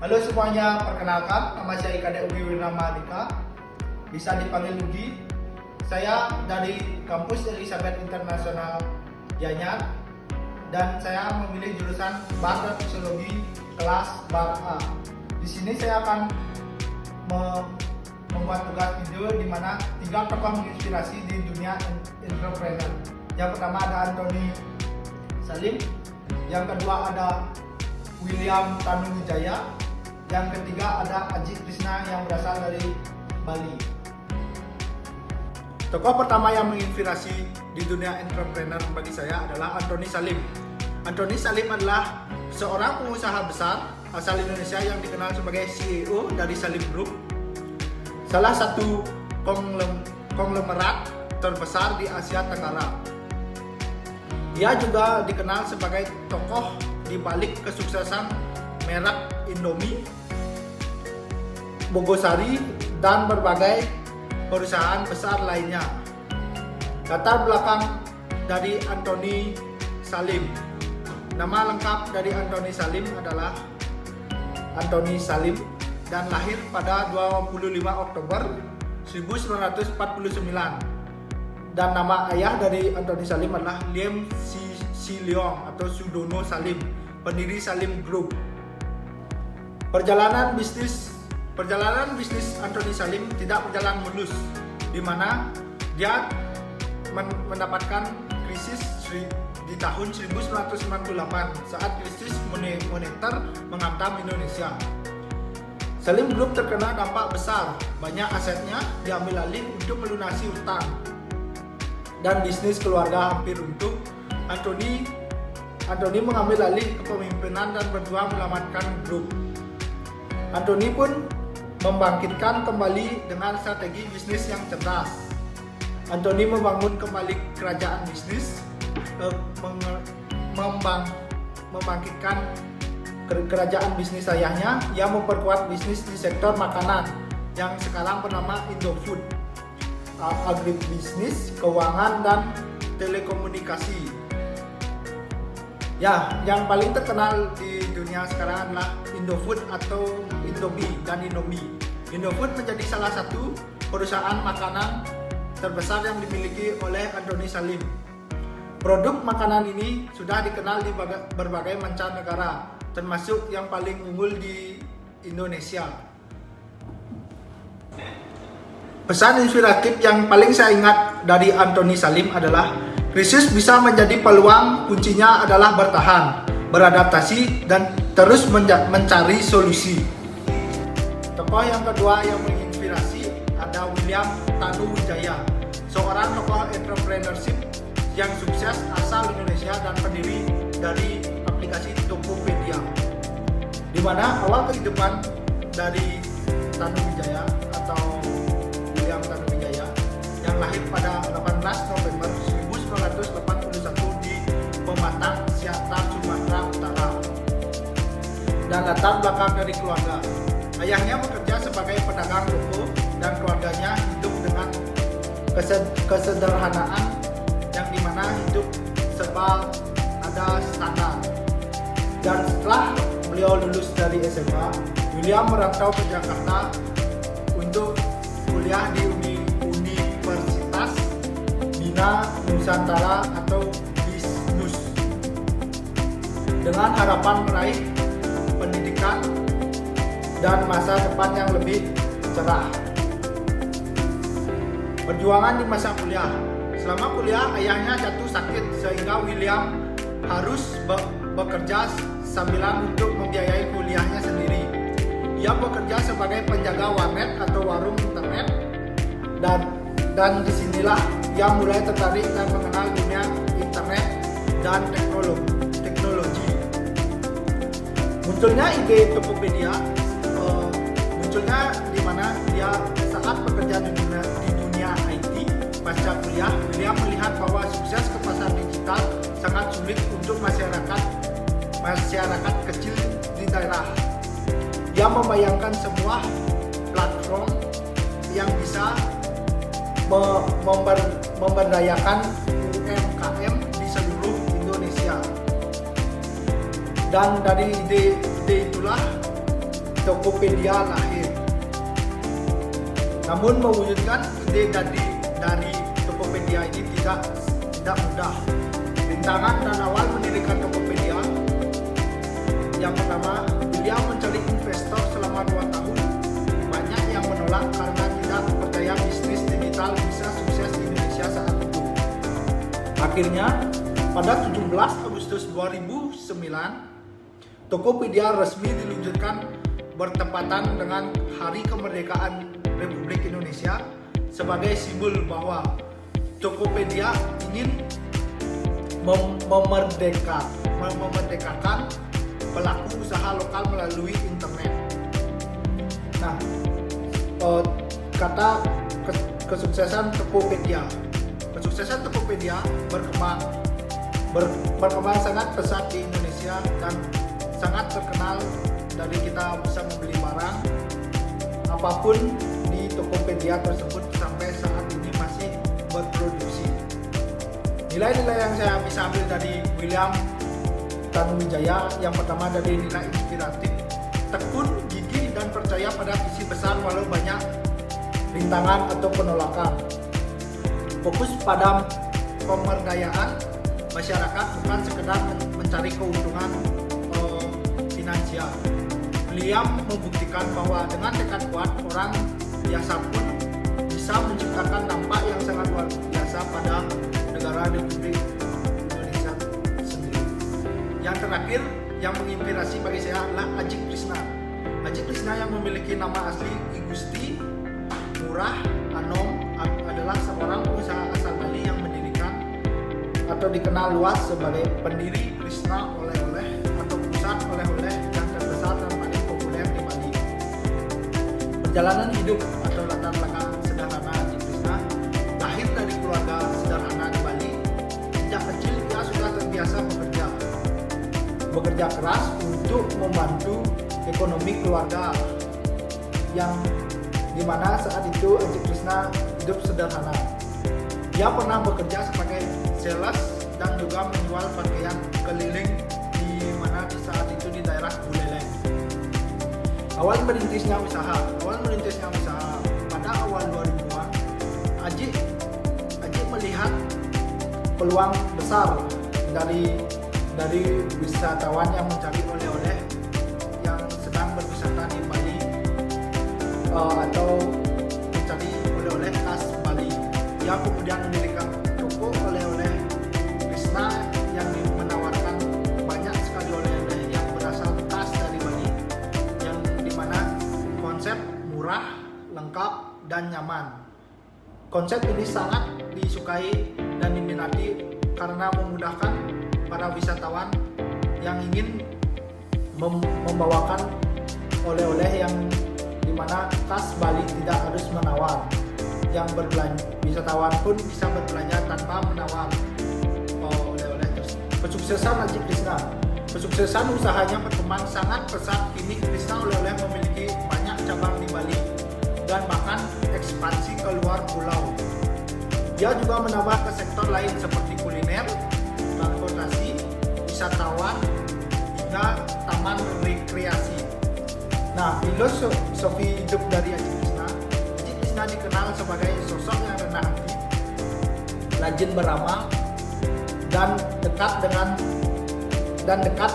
Halo semuanya, perkenalkan nama saya Kadek Ugi Wirnamadika, bisa dipanggil Ugi. Saya dari kampus Elizabeth International Gianyar dan saya memilih jurusan Bar dan Sosiologi kelas Bar A. Di sini saya akan membuat tugas video di mana 3 tokoh menginspirasi di dunia entrepreneur. Yang pertama ada Antoni Salim, yang kedua ada William Tanuwijaya, yang ketiga ada Aji Krishna yang berasal dari Bali. Tokoh pertama yang menginspirasi di dunia entrepreneur bagi saya adalah Antoni Salim. Antoni Salim adalah seorang pengusaha besar asal Indonesia yang dikenal sebagai CEO dari Salim Group, salah satu konglomerat terbesar di Asia Tenggara. Dia juga dikenal sebagai tokoh di balik kesuksesan merek Indomie, Bogosari, dan berbagai perusahaan besar lainnya. Latar belakang dari Antoni Salim. Nama lengkap dari Antoni Salim adalah Antoni Salim dan lahir pada 25 Oktober 1949. Dan nama ayah dari Antoni Salim adalah Liem Si Leong atau Sudono Salim, pendiri Salim Group. Perjalanan bisnis Antoni Salim tidak berjalan mulus, di mana dia mendapatkan krisis di tahun 1998 saat krisis moneter menghantam Indonesia. Salim Group terkena dampak besar, banyak asetnya diambil alih untuk melunasi hutang, dan bisnis keluarga hampir runtuh. Antoni mengambil alih kepemimpinan dan berjuang menyelamatkan grup. Antoni pun membangkitkan kembali dengan strategi bisnis yang cerdas. Antoni membangun kembali kerajaan bisnis, membangkitkan kerajaan bisnis ayahnya yang memperkuat bisnis di sektor makanan yang sekarang bernama Indofood, agribisnis, keuangan, dan telekomunikasi. Ya, yang paling terkenal di dunia sekarang adalah Indofood atau Indomie dan Indomie. Indofood menjadi salah satu perusahaan makanan terbesar yang dimiliki oleh Antoni Salim. Produk makanan ini sudah dikenal di berbagai mancanegara, termasuk yang paling unggul di Indonesia. Pesan inspiratif yang paling saya ingat dari Antoni Salim adalah krisis bisa menjadi peluang, kuncinya adalah bertahan, beradaptasi, dan terus mencari solusi. Tokoh yang kedua yang menginspirasi ada William Tanuwijaya, seorang tokoh entrepreneurship yang sukses asal Indonesia dan pendiri dari aplikasi Tokopedia, di mana awal kehidupan dari Tanuwijaya atau William Tanuwijaya yang lahir pada 18 November 1981 di Pematang Siantar, Sumatera Utara. Dan latar belakang dari keluarga, ayahnya bekerja sebagai pedagang toko dan keluarganya hidup dengan kesederhanaan yang dimana hidup serba ada standar. Dan setelah beliau lulus dari SMA, William merantau ke Jakarta untuk kuliah di Universitas Bina Nusantara atau BINUS dengan harapan meraih pendidikan dan masa depan yang lebih cerah. Perjuangan di masa kuliah. Selama kuliah, ayahnya jatuh sakit sehingga William harus bekerja sambilan untuk membiayai kuliahnya sendiri. Ia bekerja sebagai penjaga warnet atau warung internet, dan disinilah ia mulai tertarik dan mengenal dunia internet dan teknologi. Munculnya ide Tokopedia, munculnya di mana dia saat bekerja di dunia IT pasca kuliah. William melihat bahwa sukses ke pasar digital sangat sulit untuk masyarakat kecil di daerah. Dia membayangkan sebuah platform yang bisa memberdayakan UMKM di seluruh Indonesia. Dan dari ide itulah Tokopedia lahir. Namun mewujudkan ide dari Tokopedia ini tidak mudah. Rintangan dan awal mendirikan Tokopedia, yang pertama, beliau mencari investor selama 2 tahun. Banyak yang menolak karena tidak percaya bisnis digital bisa sukses di Indonesia saat itu. Akhirnya, pada 17 Agustus 2009, Tokopedia resmi diluncurkan bertepatan dengan Hari Kemerdekaan Republik Indonesia sebagai simbol bahwa Tokopedia ingin memerdekakan pelaku usaha lokal melalui internet. Nah, kata kesuksesan Tokopedia berkembang sangat pesat di Indonesia dan sangat terkenal. Dari kita bisa membeli barang apapun di Tokopedia tersebut sampai saat ini masih berproduksi. Nilai-nilai yang saya bisa ambil dari William Tanuwijaya, yang pertama dari nilai inspiratif, tekun, gigih, dan percaya pada visi besar walau banyak rintangan atau penolakan. Fokus pada pemberdayaan masyarakat, bukan sekedar mencari keuntungan finansial. Beliau membuktikan bahwa dengan tekad kuat, orang biasa pun bisa menciptakan dampak yang sangat luar biasa pada negara Republik Indonesia sendiri. Yang terakhir, yang menginspirasi bagi saya adalah Adjie Krishna. Adjie Krishna yang memiliki nama asli Igusti Ngurah Anom adalah seorang pengusaha asal Bali yang mendirikan atau dikenal luas sebagai pendiri Krishna Oleh-oleh atau pusat oleh-oleh yang terbesar dan paling populer di Bali. Perjalanan hidup atau latar belakang sederhana Adjie Krishna, lahir dari keluarga sederhana di Bali. Sejak kecil dia sudah terbiasa bekerja keras untuk membantu ekonomi keluarga, yang dimana saat itu Adjie Krishna hidup sederhana. Dia pernah bekerja sebagai sales dan juga menjual pakaian keliling di mana di saat itu di daerah Buleleng. Awal merintisnya usaha pada awal 2000-an, Adjie melihat peluang besar dari wisatawan yang mencari oleh-oleh yang sedang berwisata di Bali atau mencari oleh-oleh khas Bali. Dia kemudian mendirikan toko oleh-oleh Krishna yang menawarkan banyak sekali oleh-oleh yang berasal khas dari Bali, yang dimana konsep murah, lengkap, dan nyaman. Konsep ini sangat disukai dan diminati karena memudahkan para wisatawan yang ingin membawakan oleh-oleh yang dimana khas Bali tidak harus menawar. Yang wisatawan pun bisa berbelanja tanpa menawar oleh-oleh tersebut. Kesuksesan Adjie Krishna, kesuksesan usahanya berkembang sangat pesat. Kini Krishna Oleh-oleh memiliki banyak cabang di Bali dan bahkan ekspansi ke luar pulau. Dia juga menambah ke sektor lain seperti kuliner, transportasi, wisatawan, hingga taman rekreasi. Nah, filosofi hidup dari Adjie Krishna dikenal sebagai sosok yang rendah hati, rajin beramal, dan dekat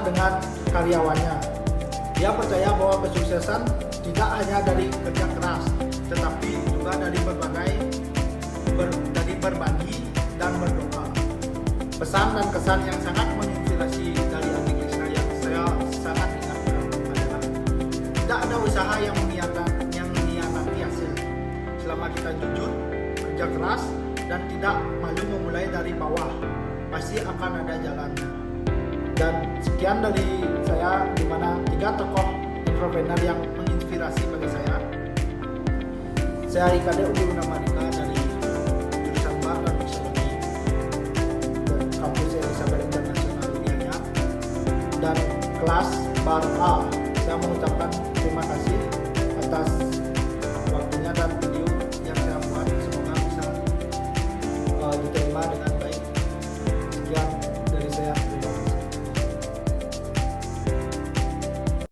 dengan karyawannya. Dia percaya bahwa kesuksesan tidak hanya dari kerja keras, tetapi juga dari berbagi dan berdoa. Pesan dan kesan yang sangat menginspirasi dari Adjie Krishna yang saya sangat ingatkan adalah tidak ada usaha yang mengkhianati hasil. Selama kita jujur, kerja keras, dan tidak malu memulai dari bawah, pasti akan ada jalannya. Dan sekian dari saya, di mana 3 tokoh entrepreneur yang menginspirasi bagi saya. Saya Rikade Udiunamarika dari jurusan Bar dan Psikologi kampus Elizabeth International Urianyak dan kelas Bar A. Saya mengucapkan terima kasih atas waktunya dan video yang saya buat. Semoga bisa diterima dengan